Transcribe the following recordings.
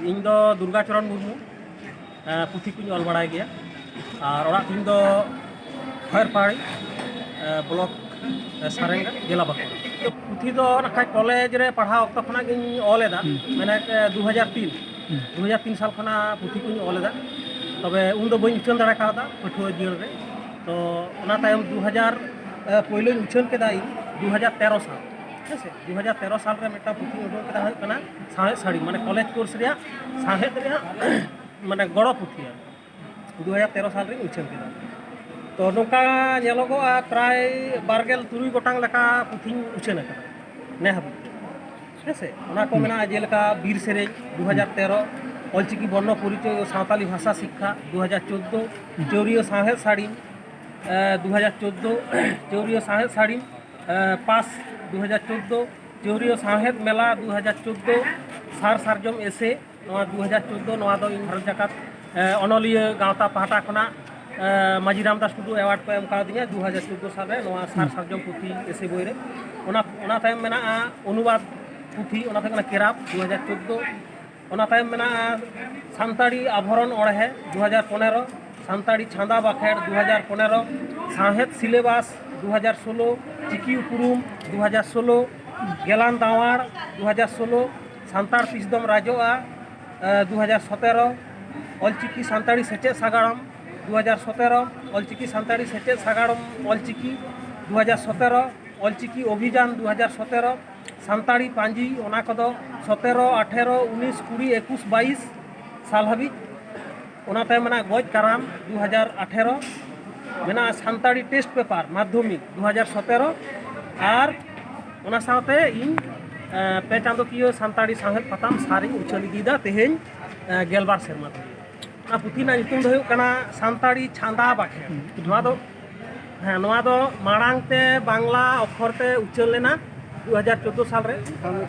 ᱤᱧ ᱫᱚ ᱫᱩᱨᱜᱟᱪᱚᱨᱚᱱ ᱢᱩᱨᱢᱩ ᱯᱩᱛᱷᱤ ᱠᱚᱧ ᱚᱞ ᱵᱟᱲᱟᱭ ᱜᱮᱭᱟ ᱟᱨ ᱚᱲᱟᱜ ᱛᱤᱧ ᱫᱚ ᱠᱷᱚᱭᱮᱨᱯᱟᱲ ᱵᱞᱚᱠ ᱥᱟᱨᱮᱝᱜᱟ ᱡᱮᱞᱟ ᱵᱟᱸᱠᱩᱲᱟ। পুঁথি ᱫᱚ নাখায় কলেজ রে পড়াও অক্ত খনা গিᱧ অল এদা মানে 2003 সাল খনা পুঁথি কোኝ অল এদা তবে উন দো বই উচ্চান দাঁড়া কাদা পাঠুয়া জীবন রে তো ওনা তায়ম 2000 পয়লো উচ্চান কেদা ই 2013 সাল ঠিক আছে 2013 সাল রে মেটা পুঁথি উডুক কেদা হয় কানা সাহেব সাড়ি মানে কলেজ কোর্স রে সাহেব রে মানে গড় পুঁথি 2013 সাল রে উচ্চান কেদা তো নৌকা ñelogoa প্রায় 12 গোটাং লেখা পুঁথি উচ্চান আকাদা নে হাবি ঠিক আছে ওনা কো মেনা যেলেকা বীর সেরেñ 2013 অলচিকি বর্ণ পরিচয় ও সাঁওতালি ভাষা শিক্ষা 2014 চৌরীয় সাহেব সাড়ি 2014 চৌরীয় সাহেব সাড়ি পাস 2014 চৌরীয় সাহেব মেলা 2014 সার সারজম এসে নোয়া 2014 নোয়া দো ইন ভারত জাকাত অনলিয় গাঁওতা পাহাটা খনা মাঝি রামদাস টুডু অ্যাওয়ার্ড को एम का दिया 2014 साल रे नोआ सार सारजम पुथी एसे बोई रे ओना तायम मेना अनुवाद पुथी ओना थाकना केराप 2014 ओना तायम मेना सानताड़ी आभरण ओढ़े 2015 सानताड़ी छांदा बाखेड़ 2015 साहेब सिलेबास 2016 चिकी उपरूम 2016 गेलान दावाड़ 2016 सानताड़ पिसदम राजोआ 2017 अलचिकी सानताड़ी सेचे सागाड़म 2017 अलचिकी सानताड़ी सेचे सागाड़म अलचिकी 2017 अलचिकी अभियान 2017 सानताड़ी पांजी ओना कदो 17 18 19 20 21 22 साल हाबी ओना तायम मेना गज काराम 2018 मेना सानताड़ी टेस्ट पेपर माध्यमिक 2017 आर ओना साथे इन पे चांदोकियो सानताड़ी साहेब पताम सारी उछल दीदा तेहेñ गेलबार सेरमा पुथी ना नितुम दो कना सानताड़ी छांदा बाखे नोआ दो हाँ नोआ दो माड़ांग ते बांग्ला अक्षर ते उच्चार लेना 2014 साल रे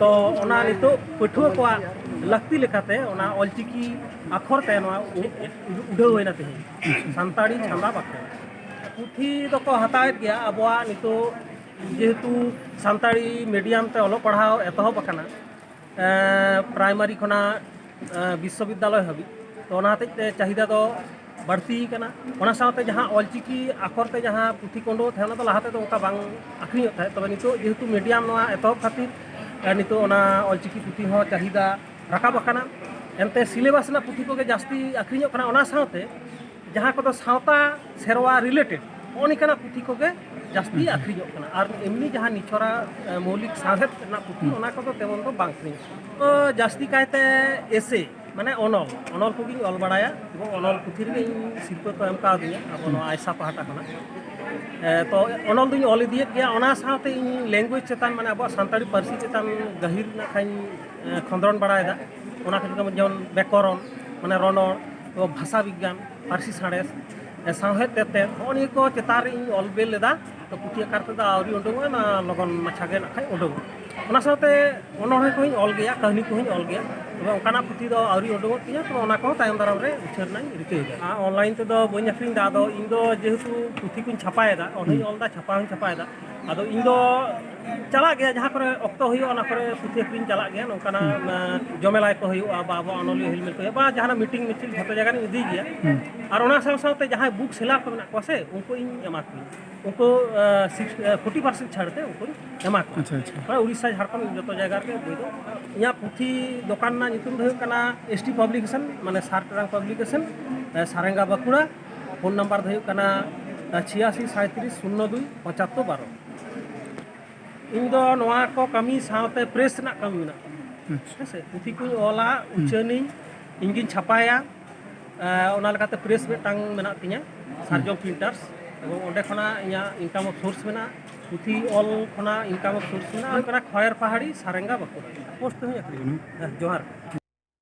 तो ओना नितो पठुआ को लक्ति लेखाते ओना अलचिकी अक्षर ते नोआ उड़ाव होइना ते सानताड़ी छांदा बाखे पुथी दो को हताएत गया अबवा नितो जेहेतु सानताड़ी मीडियम ते ओलो पढ़ाओ एतहब अकना प्राइमरी खना विश्वविद्यालय हाबी तो ओना हतेते चाहिदा दो बढ़ती कना ओना साथे जहां अलचिकी आखर ते जहां पुथी कोंडो थाना तो लाहाते तो ओका बांग आखरियो थाय तबे नितो जेहेतु मीडियम नोआ एतहब खातिर नितो ओना अलचिकी पुथी हो चाहिदा राकाब अकना एनते सिलेबास ना पुथी कोगे जास्ती आखरियो कना ओना साथे जहां को सावता सेरवा रिलेटेड ओनिकाना पुथी कोगे जास्ती आखरियो कना और एमनी जहां निछोरा मौलिक साहेब ना पुथी ओना को तेमन दो बांग तो जास्ती कायते एसे माने अनल को अल बाड़ाया अनल पुथी रे शिल्प को एम का दिया अब आयसा पाहाटा खना तो अनल दुई अल इदियत गया ओना साथे इन लैंग्वेज चेतान माने अब सानताड़ी पार्सी चेतान गहिर ना खाइन खंदरन बाड़ायदा ओना खातिर जेमन व्याकरण माने रणर तो भाषा विज्ञान पार्सी साड़ेस साहेब तेते ओनी को चेतार इन अल बेल लेदा तो पुथी आकार ते आवरी उडोंगा ना लगन माछागे ना खाइ उडोंग ओना साथे अनोहे को अल गया कहानी को अल गया तबे ओकाना पुथी दो आवरी उडोंग तिया तो ओना को तायम दाराम रे उछर नाई रिकेदा ऑनलाइन ते दो बइन आखरिन दा दो इन दो जेहेतु पुथी को छापायदा ओनी अलदा छापा हूं छापायदा आदो इन दो चला गया जहां करे अक्तो हुयो ओना करे पुथी आखरिन चला गया नोकाना जमेलाय को हुयो बाबा अनोली हिलमिल को बा जहां मीटिंग मिचिल झतो जगह नि इदी गया और ओना साथे जहां बुक सेलर को मेना को से उनको इन एमा को उनको 40% छाड़ते उनको एमा को अच्छा उड़ीसा झारखंड जतो जगह के बोइदो इया पुथी दुकान ना नितुम दो कना एसटी पब्लिकेशन माने सारटरांग पब्लिकेशन सारेंगा बांकुड़ा फोन नंबर दो कना 8637027512 इन दो नोआ को कमी साथे प्रेस ना कमी ना से पुथी को ओला उच्चानी इंगिन छापाया ओना लगाते प्रेस मेटांग मेना तिया सारजम प्रिंटार्स এবং ওডে খনা ইয়া ইনকাম অফ সোর্স মেনা পুথি অল খনা ইনকাম অফ সোর্স মেনা আর খয়ের পাহাড়ি সারেঙ্গা বাঁকুড়া পোস্ট হই আখরি জোহার।